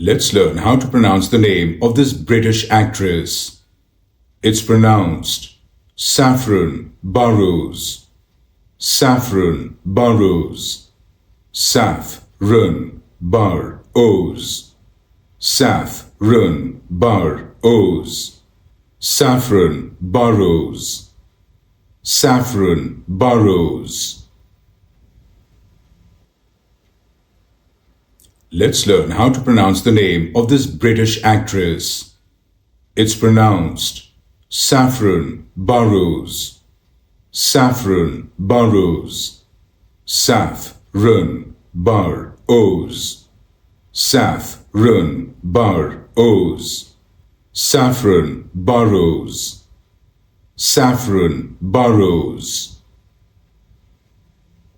Let's learn how to pronounce the name of this British actress. It's pronounced Saffron Burrows. Saffron Burrows. Saffron Burrows. Saffron Burrows. Saffron Burrows. Saffron Burrows. Let's learn how to pronounce the name of this British actress. It's pronounced Saffron Burrows. Saffron Burrows. Saffron Burrows. Saffron Burrows. Saffron Burrows. Saffron Burrows.